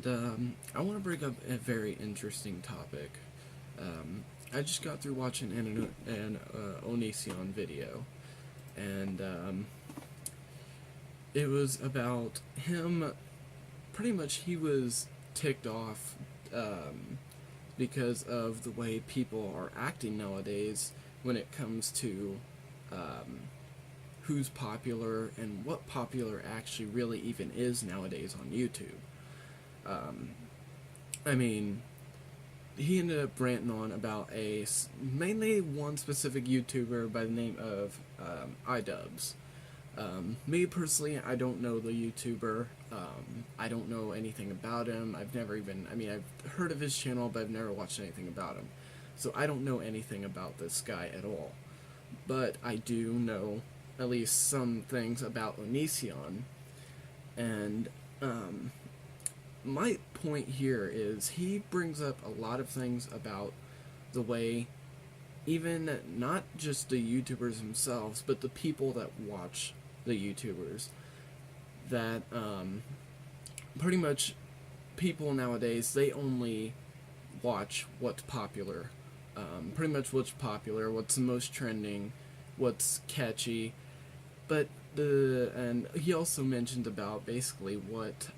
I want to bring up a very interesting topic. I just got through watching an Onision video, and it was about him. Pretty much, he was ticked off because of the way people are acting nowadays when it comes to um, who's popular and what popular actually really even is nowadays on YouTube. Um, I mean, he ended up ranting on about mainly one specific YouTuber by the name of iDubbbz. Me personally, I don't know the YouTuber. I don't know anything about him. I've never even, I mean, I've heard of his channel, but I've never watched anything about him. So I don't know anything about this guy at all. But I do know at least some things about Onision. And my point here is he brings up a lot of things about the way even not just the YouTubers themselves, but the people that watch the YouTubers, that pretty much people nowadays, they only watch what's popular. Pretty much what's popular, what's the most trending, what's catchy. But and he also mentioned about basically what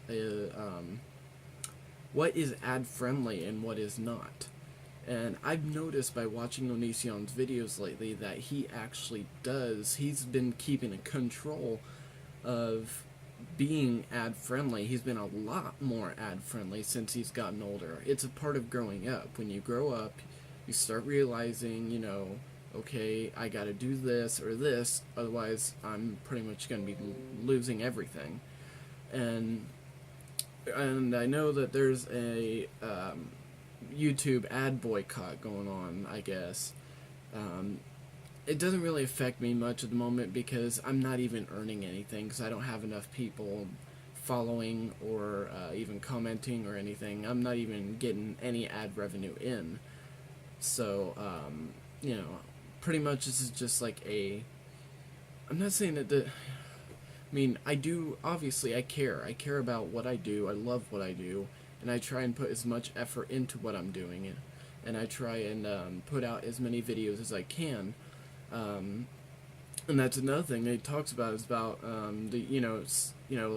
is ad friendly and what is not. And I've noticed by watching Onision's videos lately that he's been keeping a control of being ad friendly. He's been a lot more ad friendly since he's gotten older. It's a part of growing up. When you grow up, you start realizing, okay, I gotta do this or this, otherwise I'm pretty much gonna be losing everything. And I know that there's a YouTube ad boycott going on, I guess. It doesn't really affect me much at the moment because I'm not even earning anything because I don't have enough people following or even commenting or anything. I'm not even getting any ad revenue in. So, pretty much this is just like I'm not saying that I mean, obviously I care. I care about what I do. I love what I do. And I try and put as much effort into what I'm doing. And I try and put out as many videos as I can. And that's another thing that he talks about is about,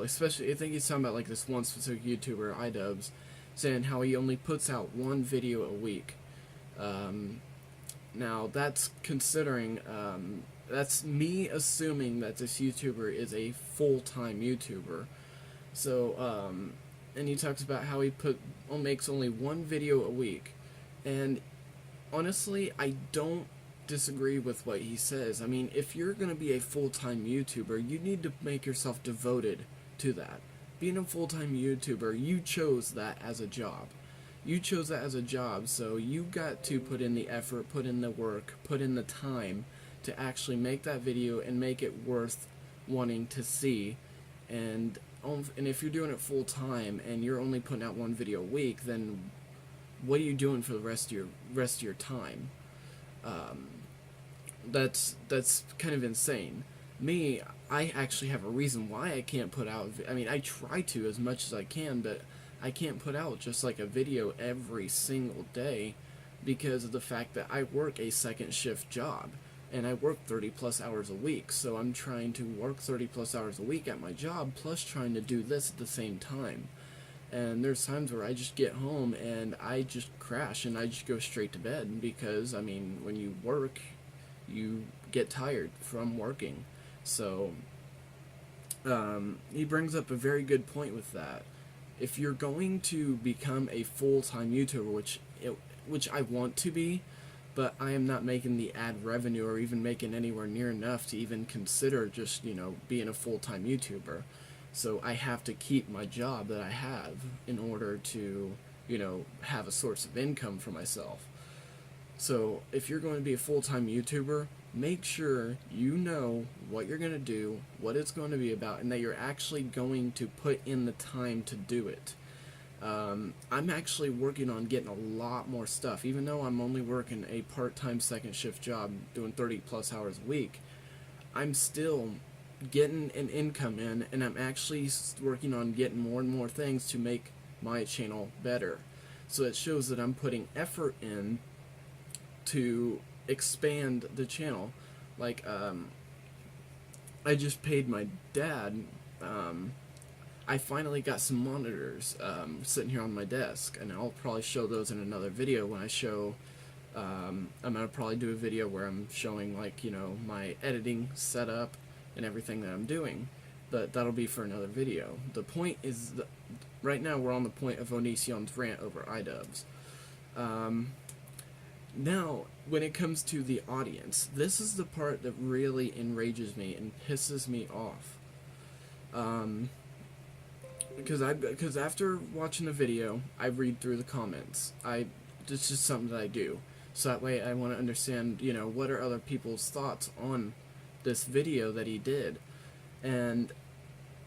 especially, I think he's talking about like this one specific YouTuber, iDubbbz, saying how he only puts out one video a week. Now, that's considering, that's me assuming that this YouTuber is a full-time YouTuber. So, and he talks about how he makes only one video a week. And honestly, I don't disagree with what he says. I mean, if you're going to be a full-time YouTuber, you need to make yourself devoted to that. Being a full-time YouTuber, you chose that as a job. You chose that as a job, so you got to put in the effort, put in the work, put in the time to actually make that video and make it worth wanting to see. And if you're doing it full time and you're only putting out one video a week, then what are you doing for the rest of your time? That's kind of insane. Me, I actually have a reason why I can't put out. I mean, I try to as much as I can, but I can't put out just like a video every single day because of the fact that I work a second shift job. And I work 30 plus hours a week, so I'm trying to work 30 plus hours a week at my job, plus trying to do this at the same time. And there's times where I just get home and I just crash and I just go straight to bed because, I mean, when you work, you get tired from working. So, he brings up a very good point with that. If you're going to become a full-time YouTuber, which I want to be, but I am not making the ad revenue or even making anywhere near enough to even consider just, being a full-time YouTuber. So I have to keep my job that I have in order to, have a source of income for myself. So if you're going to be a full-time YouTuber, make sure you know what you're going to do, what it's going to be about, and that you're actually going to put in the time to do it. I'm actually working on getting a lot more stuff, even though I'm only working a part-time second shift job doing 30 plus hours a week. I'm still getting an income in, and I'm actually working on getting more and more things to make my channel better. So it shows that I'm putting effort in to expand the channel. Like, I just paid my dad, I finally got some monitors sitting here on my desk, and I'll probably show those in another video when I show, I'm going to probably do a video where I'm showing, like, you know, my editing setup and everything that I'm doing, but that'll be for another video. The point is, that right now we're on the point of Onision's rant over iDubbbz. Now, when it comes to the audience, this is the part that really enrages me and pisses me off. Because after watching the video, I read through the comments. It's just something that I do. So that way I want to understand, you know, what are other people's thoughts on this video that he did. And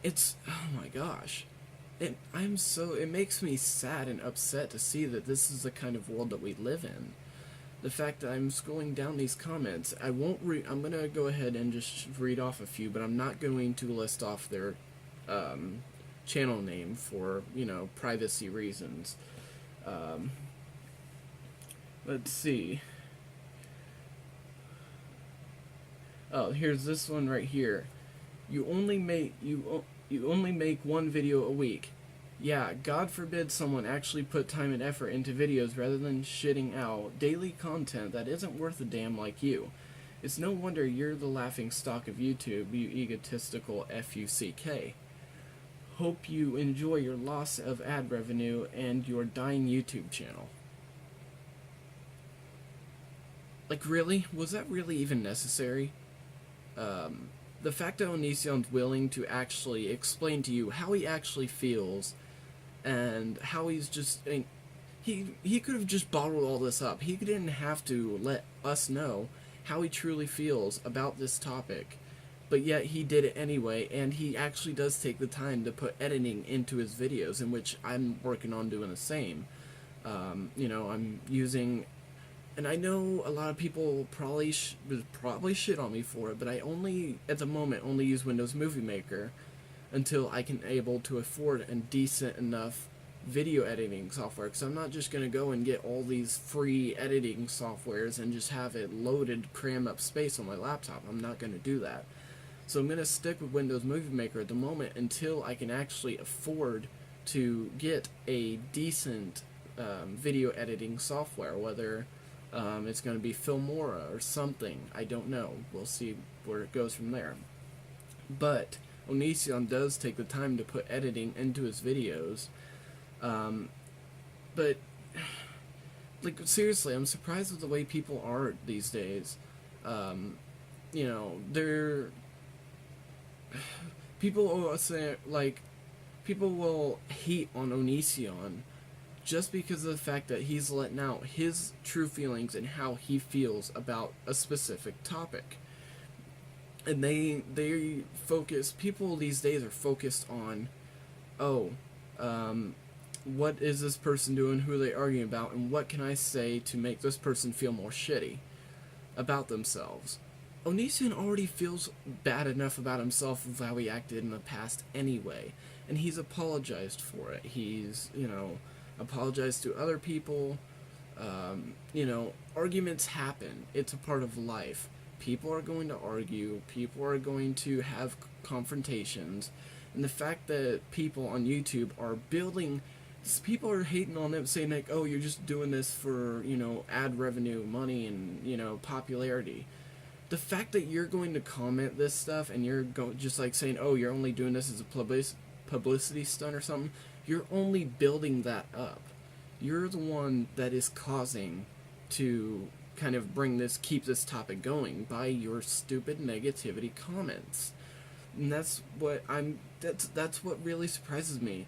it's, oh my gosh. It makes me sad and upset to see that this is the kind of world that we live in. The fact that I'm scrolling down these comments, I'm going to go ahead and just read off a few, but I'm not going to list off their channel name for, you know, privacy reasons. Let's see. Oh, here's this one right here. You only make one video a week. Yeah, God forbid someone actually put time and effort into videos rather than shitting out daily content that isn't worth a damn like you. It's no wonder you're the laughing stock of YouTube, you egotistical FUCK. Hope you enjoy your loss of ad revenue and your dying YouTube channel. Like, really? Was that really even necessary? The fact that Onision's willing to actually explain to you how he actually feels, and how he's just, I mean, he could have just bottled all this up. He didn't have to let us know how he truly feels about this topic, but yet he did it anyway, and he actually does take the time to put editing into his videos, in which I'm working on doing the same. You know, I'm using, and I know a lot of people probably shit on me for it, but I only, at the moment, only use Windows Movie Maker until I can able to afford a decent enough video editing software, because I'm not just going to go and get all these free editing softwares and just have it loaded, cram up space on my laptop. I'm not going to do that. So I'm going to stick with Windows Movie Maker at the moment until I can actually afford to get a decent video editing software, whether it's going to be Filmora or something. I don't know. We'll see where it goes from there. But Onision does take the time to put editing into his videos. But, like, seriously, I'm surprised with the way people are these days. You know, people will say, like, people will hate on Onision just because of the fact that he's letting out his true feelings and how he feels about a specific topic. And they focus, people these days are focused on, what is this person doing, who are they arguing about, and what can I say to make this person feel more shitty about themselves. Onision already feels bad enough about himself of how he acted in the past anyway, and he's apologized for it. He's, you know, apologized to other people. You know, arguments happen. It's a part of life. People are going to argue. People are going to have confrontations. And the fact that people on YouTube are building, people are hating on them, saying like, oh, you're just doing this for, you know, ad revenue, money, and, you know, popularity. The fact that you're going to comment this stuff and you're just like saying, oh, you're only doing this as a publicity stunt or something, you're only building that up. You're the one that is causing to kind of keep this topic going by your stupid negativity comments. And that's what really surprises me.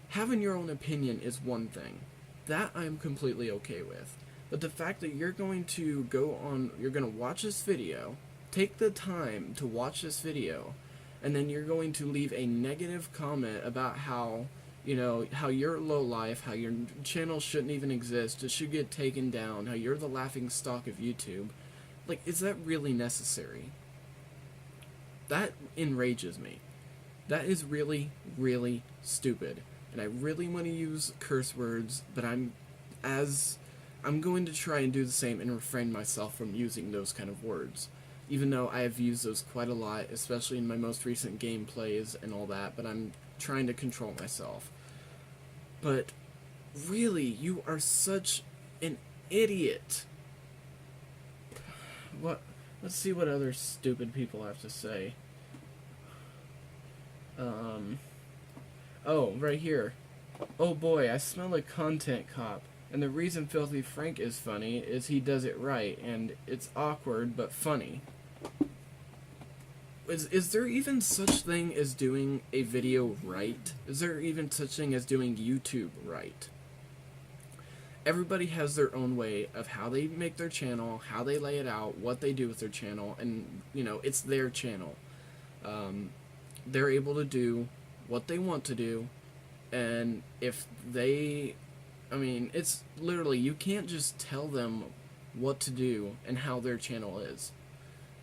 Having your own opinion is one thing. That I'm completely okay with. But the fact that you're going to you're going to watch this video, take the time to watch this video, and then you're going to leave a negative comment about how, you know, how you're low life, how your channel shouldn't even exist, it should get taken down, how you're the laughing stock of YouTube. Like, is that really necessary? That enrages me. That is really, really stupid. and I really want to use curse words, but I'm going to try and do the same and refrain myself from using those kind of words. Even though I have used those quite a lot, especially in my most recent gameplays and all that, but I'm trying to control myself. But really, you are such an idiot. What? Let's see what other stupid people have to say. Oh, right here. Oh boy, I smell a content cop. And the reason Filthy Frank is funny is he does it right, and it's awkward but funny. Is there even such thing as doing a video right? Is there even such thing as doing YouTube right? Everybody has their own way of how they make their channel, how they lay it out, what they do with their channel, and, you know, it's their channel. They're able to do what they want to do, and if they... I mean, it's literally, you can't just tell them what to do and how their channel is.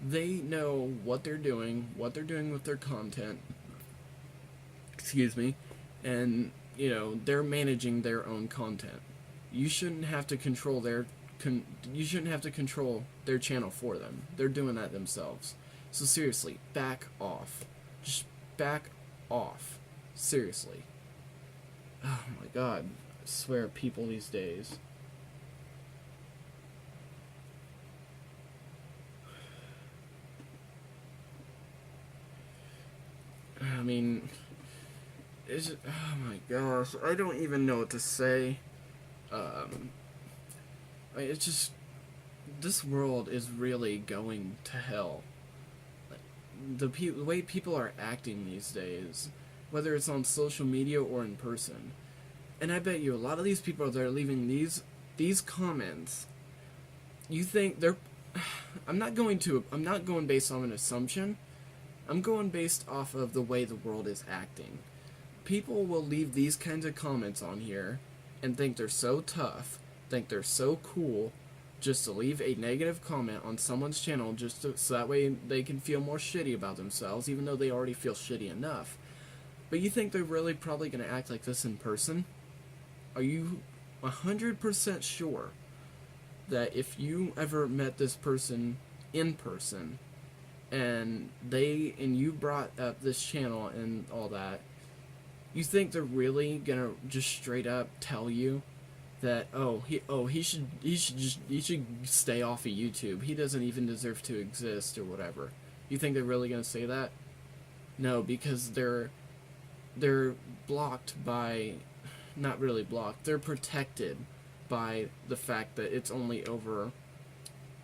They know what they're doing with their content, excuse me, and, you know, they're managing their own content. You shouldn't have to control their channel for them. They're doing that themselves. So seriously, back off. Just back off. Seriously. Oh my god. I swear, people these days. I mean, oh my gosh, I don't even know what to say. It's just, this world is really going to hell. The way people are acting these days, whether it's on social media or in person. And I bet you a lot of these people that are leaving these comments, you think they're... I'm not going based on an assumption. I'm going based off of the way the world is acting. People will leave these kinds of comments on here and think they're so tough, think they're so cool, just to leave a negative comment on someone's channel so that way they can feel more shitty about themselves, even though they already feel shitty enough. But you think they're really probably going to act like this in person? Are you 100% sure that if you ever met this person in person and you brought up this channel and all that, you think they're really gonna just straight up tell you that he should stay off of YouTube, he doesn't even deserve to exist or whatever? You think they're really gonna say that? No, because they're blocked by... not really blocked, they're protected by the fact that it's only over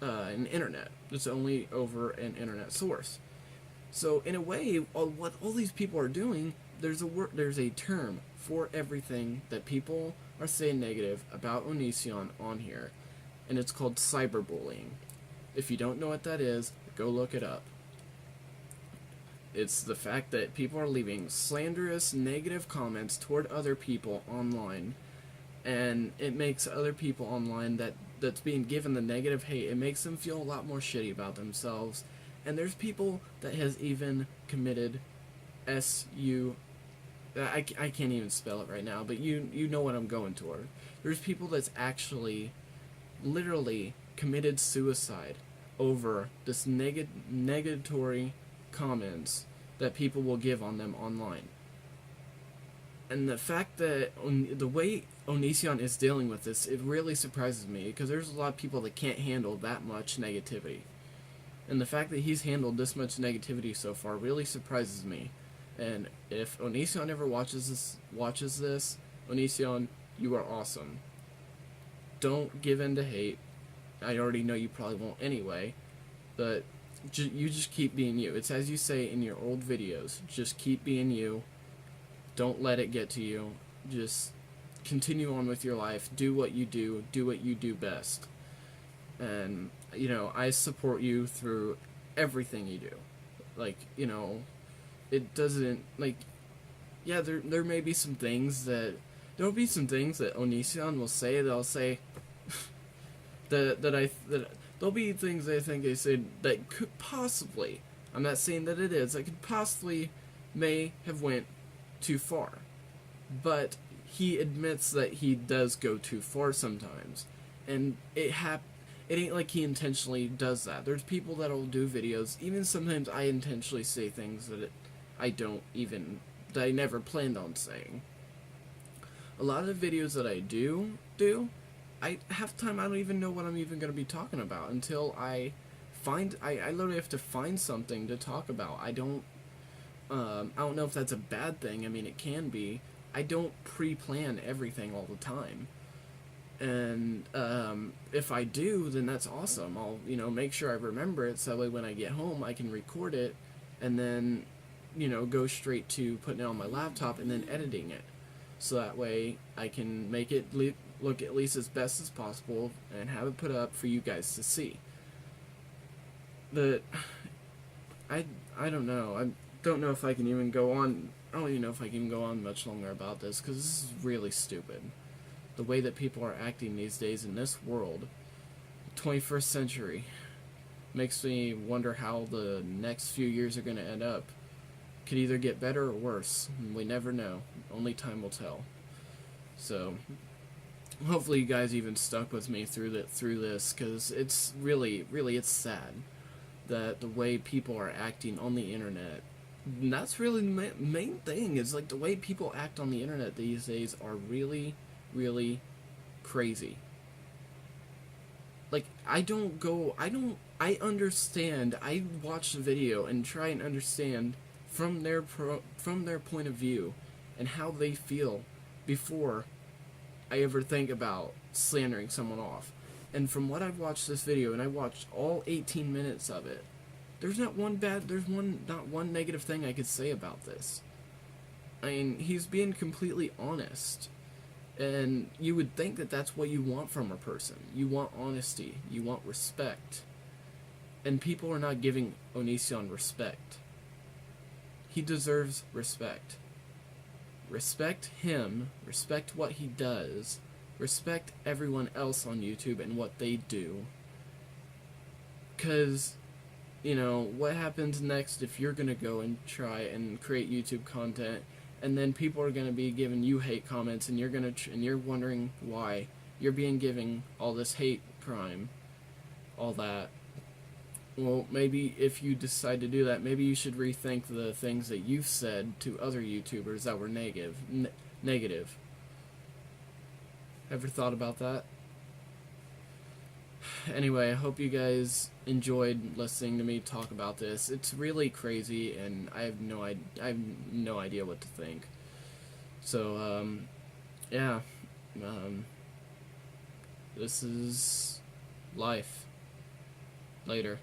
an internet. It's only over an internet source. So in a way, what all these people are doing, there's a term for everything that people are saying negative about Onision on here, and it's called cyberbullying. If you don't know what that is, go look it up. It's the fact that people are leaving slanderous, negative comments toward other people online, and it makes other people online that's being given the negative hate, it makes them feel a lot more shitty about themselves. And there's people that has even committed I can't even spell it right now, but you know what I'm going toward. There's people that's actually literally committed suicide over this negatory comments that people will give on them online. And the fact that the way Onision is dealing with this, it really surprises me, because there's a lot of people that can't handle that much negativity. And the fact that he's handled this much negativity so far really surprises me. And if Onision ever watches this, Onision, you are awesome. Don't give in to hate. I already know you probably won't anyway, but you just keep being you. It's as you say in your old videos, just keep being you. Don't let it get to you. Just continue on with your life. Do what you do best. And, you know, I support you through everything you do. Like, you know, it doesn't, like, yeah, there may be some things that, there'll be some things that Onision will say that I'll say, there'll be things I think they said that could possibly, I'm not saying that it is, that could possibly may have went too far. but he admits that he does go too far sometimes, and it ain't like he intentionally does that. There's people that'll do videos, even sometimes I intentionally say things I don't even, that I never planned on saying. A lot of the videos that I do, I half the time I don't even know what I'm even going to be talking about until I literally have to find something to talk about. I don't know if that's a bad thing. I mean, it can be. I don't pre-plan everything all the time. And if I do, then that's awesome. I'll, make sure I remember it so that way when I get home I can record it and then, go straight to putting it on my laptop and then editing it. So that way I can make it look at least as best as possible and have it put up for you guys to see. But I don't know. I don't know if I can even go on. I don't even know if I can go on much longer about this because this is really stupid. The way that people are acting these days in this world, 21st century, makes me wonder how the next few years are going to end up. Could either get better or worse. We never know. Only time will tell. So, hopefully you guys even stuck with me through this, because it's really, it's sad that the way people are acting on the internet. And that's really the main thing, is like the way people act on the internet these days are really crazy. Like, I understand, I watch the video and try and understand from their point of view and how they feel before I ever think about slandering someone off. And from what I've watched this video, and I watched all 18 minutes of it, there's not one negative thing I could say about this. I mean, he's being completely honest. And you would think that that's what you want from a person. You want honesty. You want respect. And people are not giving Onision respect. He deserves respect. Respect him. Respect what he does. Respect everyone else on YouTube and what they do. Because, what happens next if you're going to go and try and create YouTube content, and then people are going to be giving you hate comments, and you're wondering why you're being given all this hate crime, all that. Well, maybe if you decide to do that, maybe you should rethink the things that you've said to other YouTubers that were negative. Ever thought about that? Anyway, I hope you guys enjoyed listening to me talk about this. It's really crazy, and I have no idea what to think. So, yeah, this is life. Later.